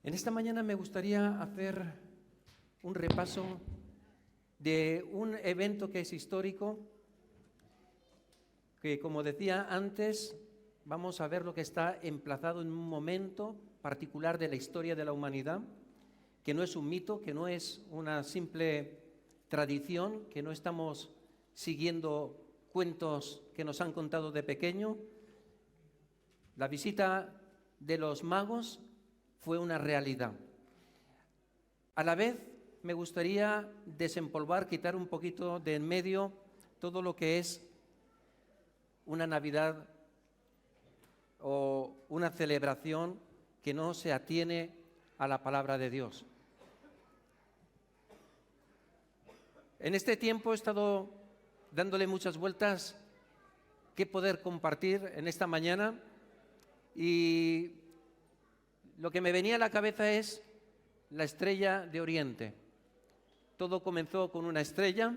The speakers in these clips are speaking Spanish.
En esta mañana me gustaría hacer un repaso de un evento que es histórico, que como decía antes, vamos a ver lo que está emplazado en un momento particular de la historia de la humanidad, que no es un mito, que no es una simple tradición, que no estamos siguiendo cuentos que nos han contado de pequeño. La visita de los magos fue una realidad. A la vez, me gustaría desempolvar, quitar un poquito de en medio todo lo que es una Navidad o una celebración que no se atiene a la palabra de Dios. En este tiempo he estado dándole muchas vueltas qué poder compartir en esta mañana y lo que me venía a la cabeza es la estrella de Oriente. Todo comenzó con una estrella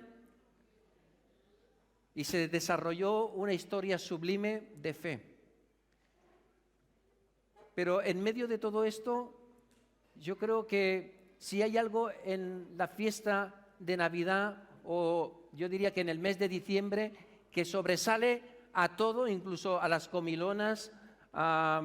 y se desarrolló una historia sublime de fe. Pero en medio de todo esto, yo creo que si hay algo en la fiesta de Navidad, o yo diría que en el mes de diciembre, que sobresale a todo, incluso a las comilonas, a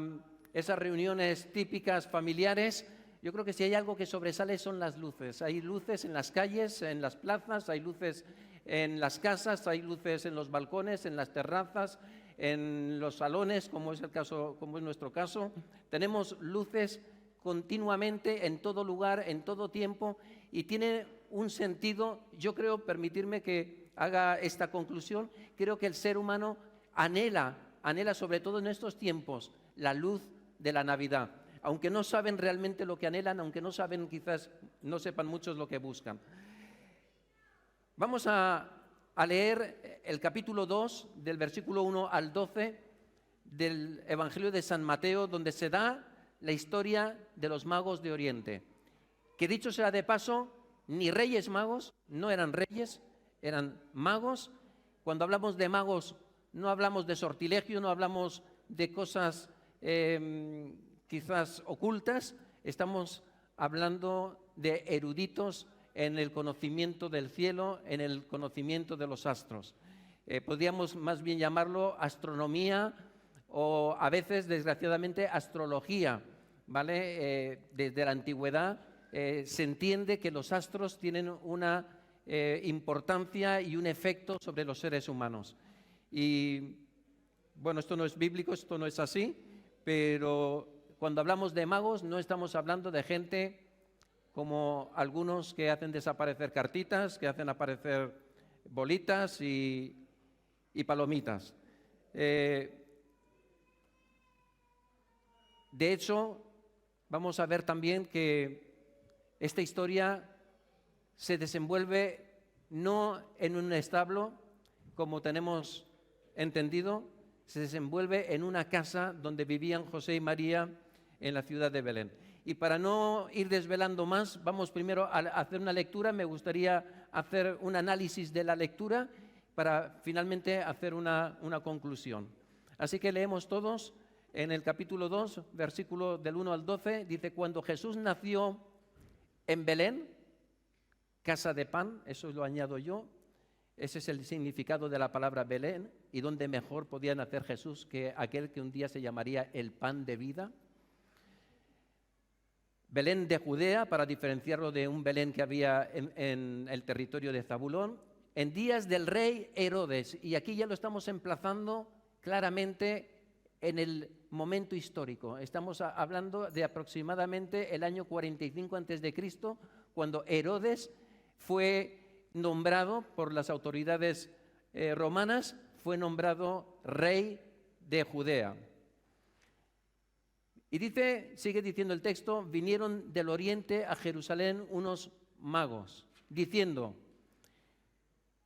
esas reuniones típicas familiares, yo creo que si hay algo que sobresale son las luces. Hay luces en las calles, en las plazas, hay luces en las casas, hay luces en los balcones, en las terrazas, en los salones, como es nuestro caso. Tenemos luces continuamente en todo lugar, en todo tiempo, y tiene un sentido. Yo creo, permitirme que haga esta conclusión, creo que el ser humano anhela sobre todo en estos tiempos la luz de la Navidad. Aunque no saben realmente lo que anhelan, aunque no saben, quizás no sepan muchos lo que buscan. Vamos a leer el capítulo 2, del versículo 1 al 12 del Evangelio de San Mateo, donde se da la historia de los magos de Oriente. Que dicho sea de paso, ni reyes magos, no eran reyes, eran magos. Cuando hablamos de magos, no hablamos de sortilegio, no hablamos de cosas quizás ocultas, estamos hablando de eruditos en el conocimiento del cielo, en el conocimiento de los astros. Podríamos más bien llamarlo astronomía o a veces, desgraciadamente, astrología, ¿vale? Desde la antigüedad se entiende que los astros tienen una importancia y un efecto sobre los seres humanos. Y bueno, esto no es bíblico, esto no es así, pero cuando hablamos de magos no estamos hablando de gente como algunos que hacen desaparecer cartitas, que hacen aparecer bolitas y palomitas. De hecho, vamos a ver también que esta historia se desenvuelve no en un establo, como tenemos entendido, se desenvuelve en una casa donde vivían José y María en la ciudad de Belén. Y para no ir desvelando más, vamos primero a hacer una lectura. Me gustaría hacer un análisis de la lectura para finalmente hacer una conclusión. Así que leemos todos en el capítulo 2, versículo del 1 al 12, dice: cuando Jesús nació en Belén, casa de pan, eso lo añado yo, ese es el significado de la palabra Belén, y dónde mejor podía nacer Jesús que aquel que un día se llamaría el pan de vida. Belén de Judea, para diferenciarlo de un Belén que había en el territorio de Zabulón, en días del rey Herodes, y aquí ya lo estamos emplazando claramente en el momento histórico. Estamos hablando de aproximadamente el año 45 a.C., cuando Herodes fue nombrado por las autoridades romanas, fue nombrado rey de Judea. Y sigue diciendo el texto: vinieron del oriente a Jerusalén unos magos, diciendo,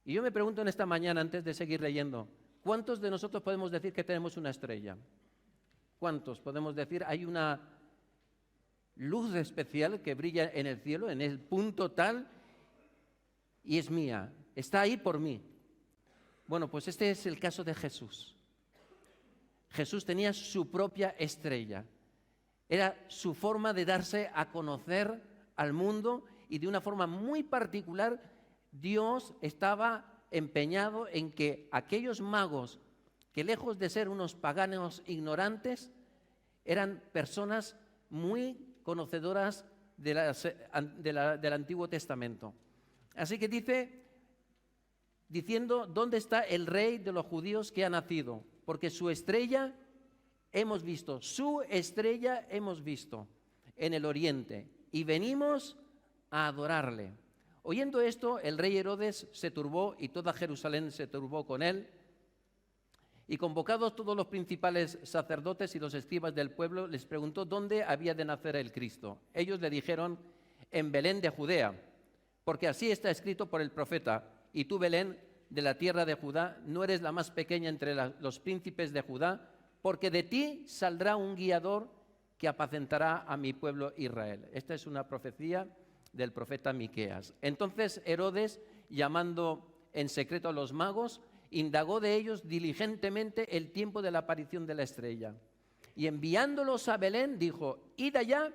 y yo me pregunto en esta mañana, antes de seguir leyendo, ¿cuántos de nosotros podemos decir que tenemos una estrella? ¿Cuántos podemos decir hay una luz especial que brilla en el cielo, en el punto tal, y es mía, está ahí por mí? Bueno, pues este es el caso de Jesús. Jesús tenía su propia estrella. Era su forma de darse a conocer al mundo, y de una forma muy particular Dios estaba empeñado en que aquellos magos, que lejos de ser unos paganos ignorantes, eran personas muy conocedoras del Antiguo Testamento. Así que diciendo, ¿dónde está el rey de los judíos que ha nacido? Porque su estrella hemos visto en el oriente, y venimos a adorarle. Oyendo esto, el rey Herodes se turbó, y toda Jerusalén se turbó con él. Y convocados todos los principales sacerdotes y los escribas del pueblo, les preguntó dónde había de nacer el Cristo. Ellos le dijeron: en Belén de Judea, porque así está escrito por el profeta: y tú, Belén, de la tierra de Judá, no eres la más pequeña entre los príncipes de Judá, porque de ti saldrá un guiador que apacentará a mi pueblo Israel. Esta es una profecía del profeta Miqueas. Entonces Herodes, llamando en secreto a los magos, indagó de ellos diligentemente el tiempo de la aparición de la estrella. Y enviándolos a Belén, dijo: id allá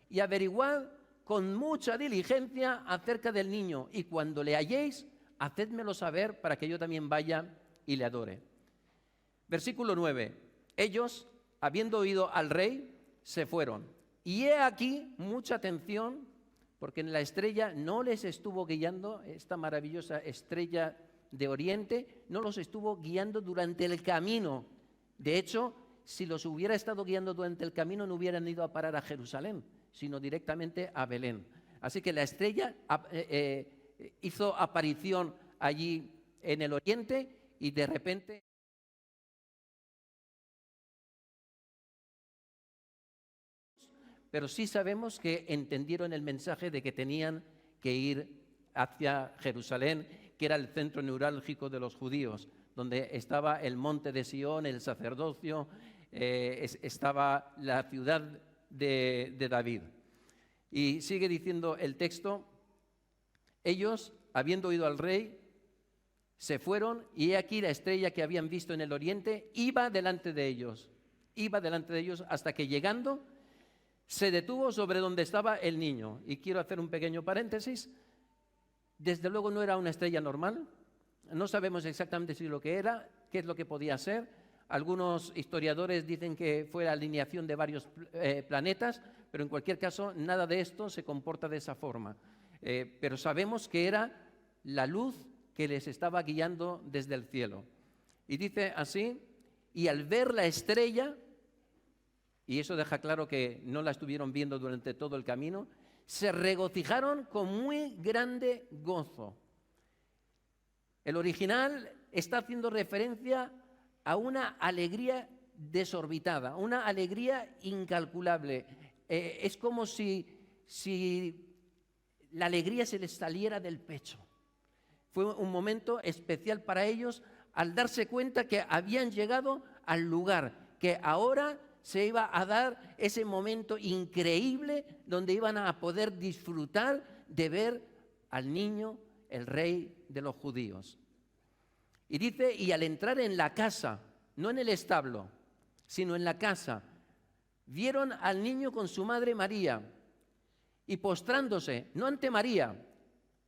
y averiguad con mucha diligencia acerca del niño, y cuando le halléis, hacédmelo saber para que yo también vaya y le adore. Versículo 9. Ellos, habiendo oído al rey, se fueron. Y he aquí, mucha atención, porque en la estrella no les estuvo guiando, esta maravillosa estrella de Oriente, no los estuvo guiando durante el camino. De hecho, si los hubiera estado guiando durante el camino, no hubieran ido a parar a Jerusalén, sino directamente a Belén. Así que la estrella hizo aparición allí en el Oriente, y de repente pero sí sabemos que entendieron el mensaje de que tenían que ir hacia Jerusalén, que era el centro neurálgico de los judíos, donde estaba el monte de Sión, el sacerdocio, estaba la ciudad de David. Y sigue diciendo el texto: ellos, habiendo oído al rey, se fueron, y he aquí la estrella que habían visto en el oriente iba delante de ellos hasta que, llegando, se detuvo sobre donde estaba el niño. Y quiero hacer un pequeño paréntesis. Desde luego no era una estrella normal. No sabemos exactamente si lo que era, qué es lo que podía ser. Algunos historiadores dicen que fue la alineación de varios planetas, pero en cualquier caso nada de esto se comporta de esa forma. Pero sabemos que era la luz que les estaba guiando desde el cielo. Y dice así: y al ver la estrella, y eso deja claro que no la estuvieron viendo durante todo el camino, se regocijaron con muy grande gozo. El original está haciendo referencia a una alegría desorbitada, una alegría incalculable. Es como si la alegría se les saliera del pecho. Fue un momento especial para ellos al darse cuenta que habían llegado al lugar, que ahora se iba a dar ese momento increíble donde iban a poder disfrutar de ver al niño, el rey de los judíos. Y dice: y al entrar en la casa, no en el establo, sino en la casa, vieron al niño con su madre María, y postrándose, no ante María,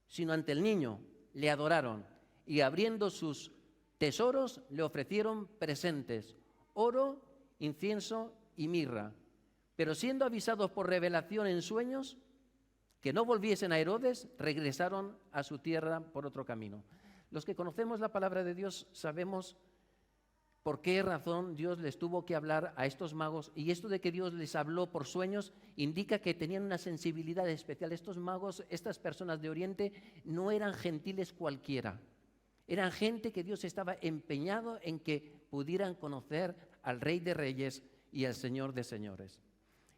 sino ante el niño, le adoraron, y abriendo sus tesoros le ofrecieron presentes: oro, incienso y mirra. Pero siendo avisados por revelación en sueños que no volviesen a Herodes, regresaron a su tierra por otro camino. Los que conocemos la palabra de Dios sabemos por qué razón Dios les tuvo que hablar a estos magos, y esto de que Dios les habló por sueños indica que tenían una sensibilidad especial. Estos magos, estas personas de Oriente, no eran gentiles cualquiera. Eran gente que Dios estaba empeñado en que pudieran conocer al Rey de Reyes y al Señor de Señores.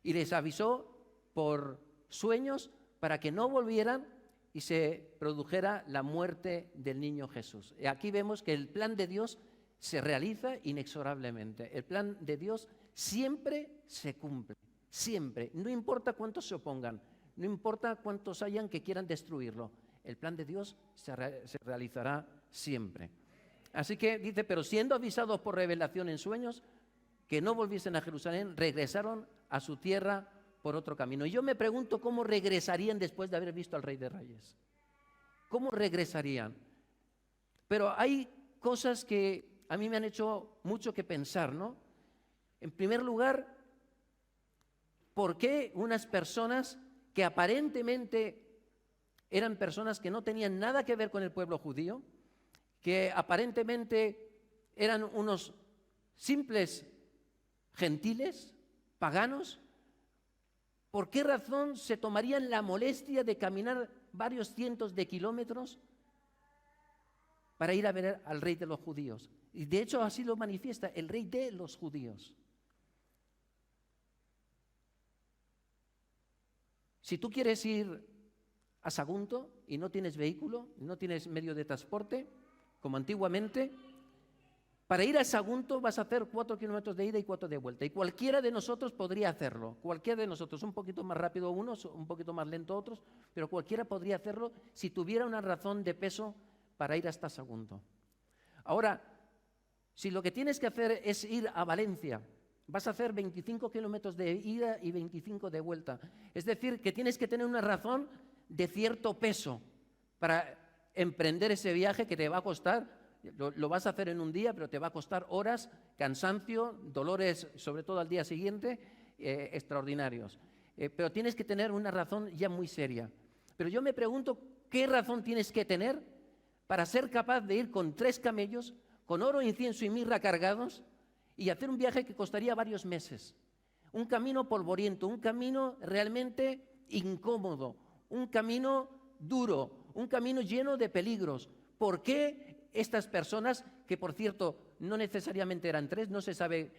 Y les avisó por sueños para que no volvieran y se produjera la muerte del niño Jesús. Y aquí vemos que el plan de Dios se realiza inexorablemente. El plan de Dios siempre se cumple, siempre. No importa cuántos se opongan, no importa cuántos hayan que quieran destruirlo. El plan de Dios se realizará siempre. Así que dice: pero siendo avisados por revelación en sueños, que no volviesen a Jerusalén, regresaron a su tierra por otro camino. Y yo me pregunto cómo regresarían después de haber visto al Rey de Reyes. ¿Cómo regresarían? Pero hay cosas que a mí me han hecho mucho que pensar, ¿no? En primer lugar, ¿por qué unas personas que aparentemente eran personas que no tenían nada que ver con el pueblo judío, que aparentemente eran unos simples gentiles, paganos, ¿por qué razón se tomarían la molestia de caminar varios cientos de kilómetros para ir a ver al rey de los judíos? Y de hecho así lo manifiesta, el rey de los judíos. Si tú quieres ir a Sagunto y no tienes vehículo, no tienes medio de transporte, como antiguamente, para ir a Sagunto vas a hacer 4 kilómetros de ida y 4 de vuelta. Y cualquiera de nosotros podría hacerlo. Cualquiera de nosotros, un poquito más rápido unos, un poquito más lento otros, pero cualquiera podría hacerlo si tuviera una razón de peso para ir hasta Sagunto. Ahora, si lo que tienes que hacer es ir a Valencia, vas a hacer 25 kilómetros de ida y 25 de vuelta. Es decir, que tienes que tener una razón de cierto peso para emprender ese viaje que te va a costar. Lo vas a hacer en un día, pero te va a costar horas, cansancio, dolores, sobre todo al día siguiente, extraordinarios. Pero tienes que tener una razón ya muy seria. Pero yo me pregunto, ¿qué razón tienes que tener para ser capaz de ir con 3 camellos, con oro, incienso y mirra cargados, y hacer un viaje que costaría varios meses? Un camino polvoriento, un camino realmente incómodo, un camino duro, un camino lleno de peligros. ¿Por qué estas personas, que por cierto no necesariamente eran 3, no se sabe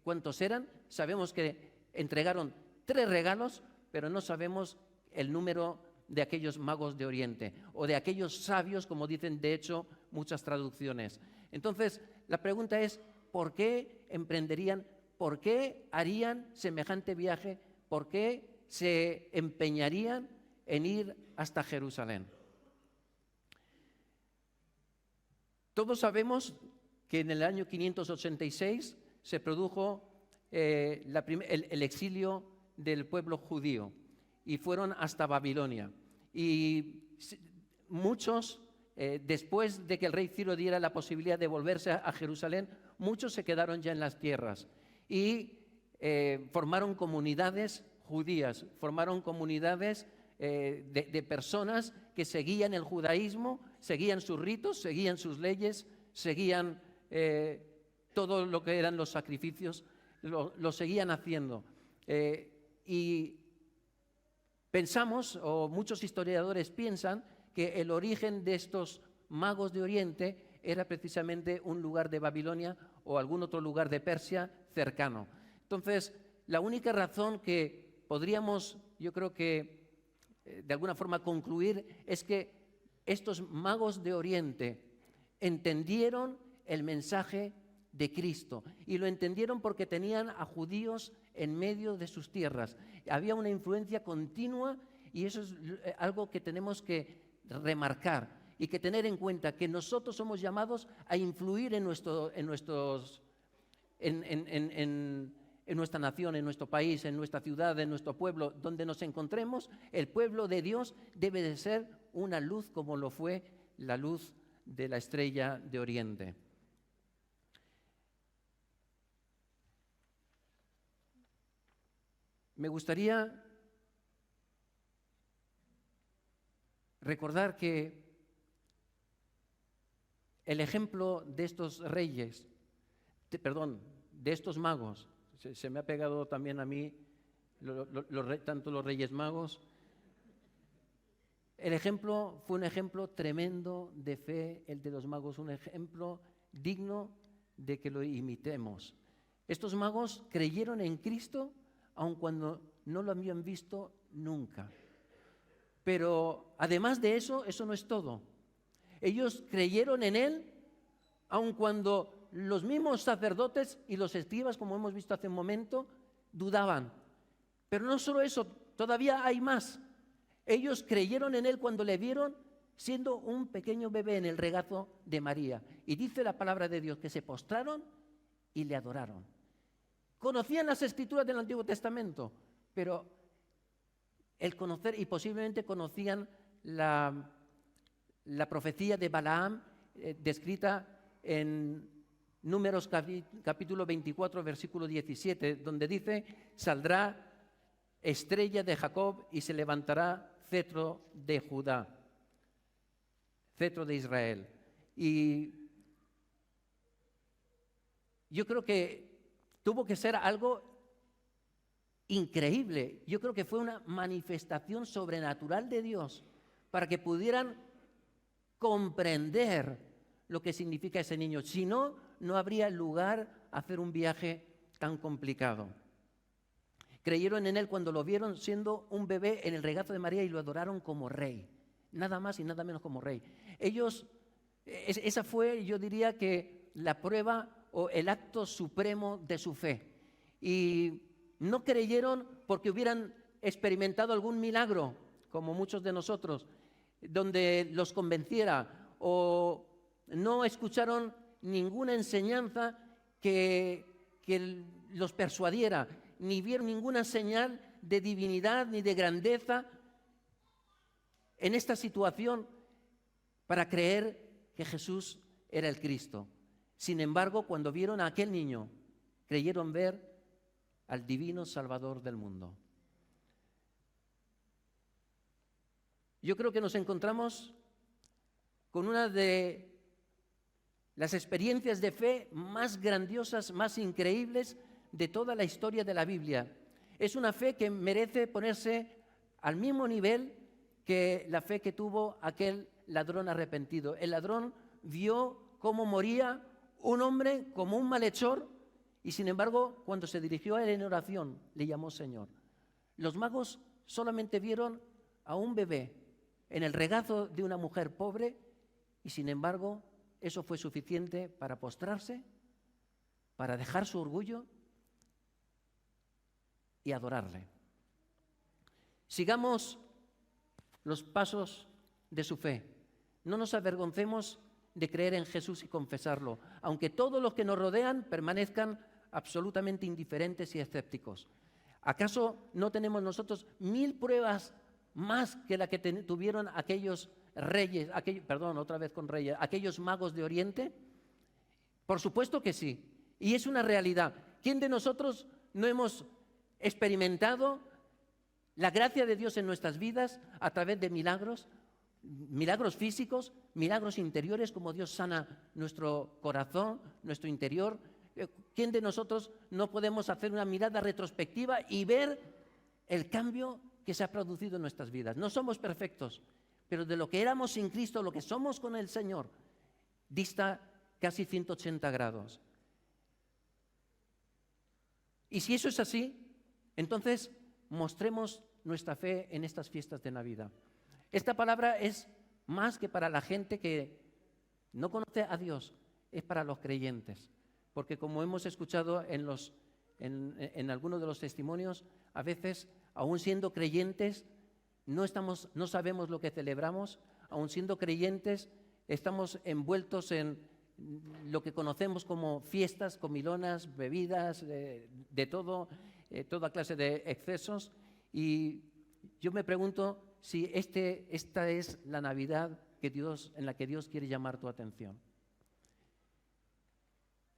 cuántos eran, sabemos que entregaron 3 regalos, pero no sabemos el número de aquellos magos de Oriente o de aquellos sabios, como dicen de hecho muchas traducciones? Entonces, la pregunta es, ¿por qué emprenderían, por qué harían semejante viaje, por qué se empeñarían en ir hasta Jerusalén? Todos sabemos que en el año 586 se produjo el exilio del pueblo judío y fueron hasta Babilonia. Y muchos, después de que el rey Ciro diera la posibilidad de volverse a Jerusalén, muchos se quedaron ya en las tierras y formaron comunidades judías, formaron comunidades de personas que seguían el judaísmo, seguían sus ritos, seguían sus leyes, seguían todo lo que eran los sacrificios, lo seguían haciendo. Y pensamos, o muchos historiadores piensan, que el origen de estos magos de Oriente era precisamente un lugar de Babilonia o algún otro lugar de Persia cercano. Entonces, la única razón que podríamos, yo creo que de alguna forma concluir, es que estos magos de Oriente entendieron el mensaje de Cristo y lo entendieron porque tenían a judíos en medio de sus tierras. Había una influencia continua y eso es algo que tenemos que remarcar y que tener en cuenta, que nosotros somos llamados a influir en nuestra nación, en nuestro país, en nuestra ciudad, en nuestro pueblo, donde nos encontremos. El pueblo de Dios debe de ser una luz como lo fue la luz de la estrella de Oriente. Me gustaría recordar que el ejemplo de estos reyes, de estos magos, se me ha pegado también a mí tanto los Reyes Magos. El ejemplo fue un ejemplo tremendo de fe, el de los magos, un ejemplo digno de que lo imitemos. Estos magos creyeron en Cristo aun cuando no lo habían visto nunca. Pero además de eso, eso no es todo. Ellos creyeron en Él aun cuando los mismos sacerdotes y los escribas, como hemos visto hace un momento, dudaban. Pero no solo eso, todavía hay más. Ellos creyeron en Él cuando le vieron siendo un pequeño bebé en el regazo de María. Y dice la palabra de Dios que se postraron y le adoraron. conocían las escrituras del Antiguo Testamento, pero el conocer, y posiblemente conocían la profecía de Balaam, descrita en Números capítulo 24, versículo 17, donde dice: saldrá estrella de Jacob y se levantará cetro de Judá, cetro de Israel. Y yo creo que tuvo que ser algo increíble. Yo creo que fue una manifestación sobrenatural de Dios para que pudieran comprender lo que significa ese niño. Si no, no habría lugar a hacer un viaje tan complicado. Creyeron en él cuando lo vieron siendo un bebé en el regazo de María y lo adoraron como rey. Nada más y nada menos como rey. Esa fue, yo diría que, la prueba o el acto supremo de su fe. Y no creyeron porque hubieran experimentado algún milagro, como muchos de nosotros, donde los convenciera, o no escucharon ninguna enseñanza que los persuadiera, ni vieron ninguna señal de divinidad ni de grandeza en esta situación para creer que Jesús era el Cristo. Sin embargo, cuando vieron a aquel niño, creyeron ver al divino Salvador del mundo. Yo creo que nos encontramos con una de las experiencias de fe más grandiosas, más increíbles de toda la historia de la Biblia. Es una fe que merece ponerse al mismo nivel que la fe que tuvo aquel ladrón arrepentido. El ladrón vio cómo moría un hombre como un malhechor y, sin embargo, cuando se dirigió a él en oración, le llamó Señor. Los magos solamente vieron a un bebé en el regazo de una mujer pobre y, sin embargo, eso fue suficiente para postrarse, para dejar su orgullo y adorarle. Sigamos los pasos de su fe. No nos avergoncemos de creer en Jesús y confesarlo, aunque todos los que nos rodean permanezcan absolutamente indiferentes y escépticos. ¿Acaso no tenemos nosotros 1000 pruebas más que la que tuvieron aquellos reyes, aquellos magos de Oriente? Por supuesto que sí, y es una realidad. ¿Quién de nosotros no hemos experimentado la gracia de Dios en nuestras vidas a través de milagros físicos, milagros interiores, como Dios sana nuestro corazón, nuestro interior? ¿Quién de nosotros no podemos hacer una mirada retrospectiva y ver el cambio que se ha producido en nuestras vidas? No somos perfectos, pero de lo que éramos sin Cristo, lo que somos con el Señor, dista casi 180 grados. Y si eso es así, entonces mostremos nuestra fe en estas fiestas de Navidad. Esta palabra es más que para la gente que no conoce a Dios, es para los creyentes. Porque como hemos escuchado en algunos de los testimonios, a veces, aún siendo creyentes, no sabemos lo que celebramos, aún siendo creyentes, estamos envueltos en lo que conocemos como fiestas, comilonas, bebidas, de todo, toda clase de excesos. Y yo me pregunto si esta es la Navidad en la que Dios quiere llamar tu atención.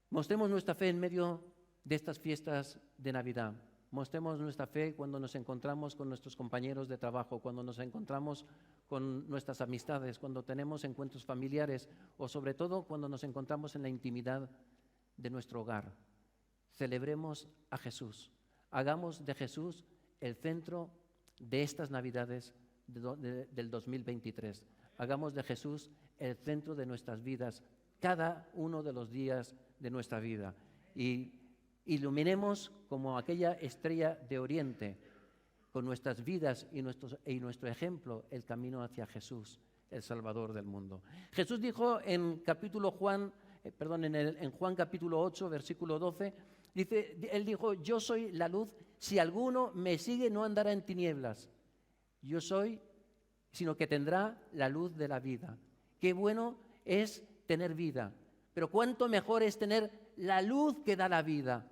Mostremos nuestra fe en medio de estas fiestas de Navidad. Mostremos nuestra fe cuando nos encontramos con nuestros compañeros de trabajo, cuando nos encontramos con nuestras amistades, cuando tenemos encuentros familiares o sobre todo cuando nos encontramos en la intimidad de nuestro hogar. Celebremos a Jesús. Hagamos de Jesús el centro de estas Navidades del 2023. Hagamos de Jesús el centro de nuestras vidas, cada uno de los días de nuestra vida. Y iluminemos como aquella estrella de Oriente, con nuestras vidas y nuestro ejemplo, el camino hacia Jesús, el Salvador del mundo. Jesús dijo en Juan capítulo 8, versículo 12, él dijo: yo soy la luz, si alguno me sigue no andará en tinieblas. Yo soy, sino que tendrá la luz de la vida. Qué bueno es tener vida, pero cuánto mejor es tener la luz que da la vida.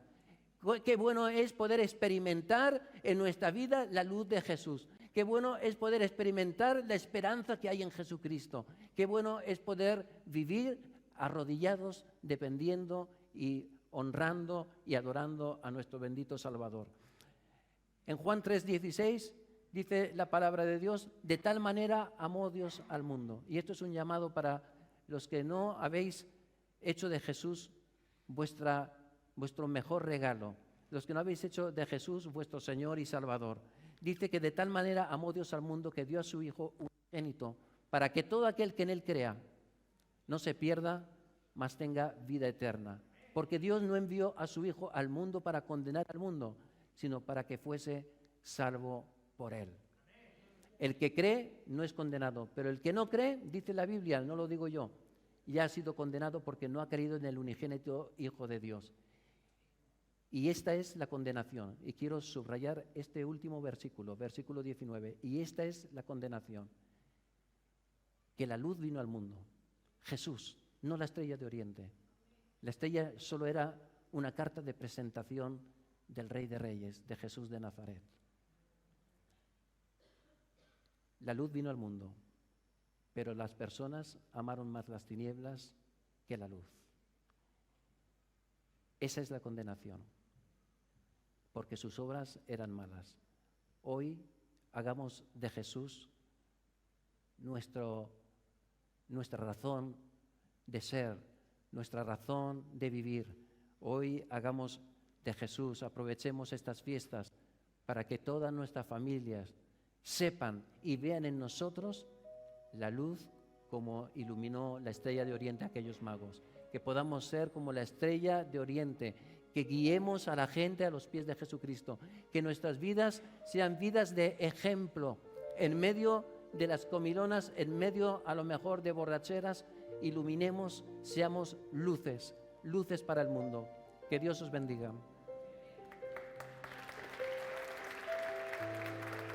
Qué bueno es poder experimentar en nuestra vida la luz de Jesús. Qué bueno es poder experimentar la esperanza que hay en Jesucristo. Qué bueno es poder vivir arrodillados, dependiendo y honrando y adorando a nuestro bendito Salvador. En Juan 3:16 dice la palabra de Dios: de tal manera amó Dios al mundo. Y esto es un llamado para los que no habéis hecho de Jesús vuestro mejor regalo, los que no habéis hecho de Jesús vuestro Señor y Salvador. Dice que de tal manera amó Dios al mundo que dio a su Hijo unigénito, para que todo aquel que en Él crea no se pierda, mas tenga vida eterna. Porque Dios no envió a su Hijo al mundo para condenar al mundo, sino para que fuese salvo por Él. El que cree no es condenado, pero el que no cree, dice la Biblia, no lo digo yo, ya ha sido condenado porque no ha creído en el unigénito Hijo de Dios. Y esta es la condenación. Y quiero subrayar este último versículo, versículo 19. Y esta es la condenación: que la luz vino al mundo. Jesús, no la estrella de Oriente. La estrella solo era una carta de presentación del Rey de Reyes, de Jesús de Nazaret. La luz vino al mundo, pero las personas amaron más las tinieblas que la luz. Esa es la condenación, porque sus obras eran malas. Hoy hagamos de Jesús nuestra razón de ser, nuestra razón de vivir. Hoy hagamos de Jesús, aprovechemos estas fiestas para que todas nuestras familias sepan y vean en nosotros la luz como iluminó la estrella de Oriente a aquellos magos. Que podamos ser como la estrella de Oriente, que guiemos a la gente a los pies de Jesucristo. Que nuestras vidas sean vidas de ejemplo, en medio de las comilonas, en medio a lo mejor de borracheras, iluminemos, seamos luces, luces para el mundo. Que Dios os bendiga.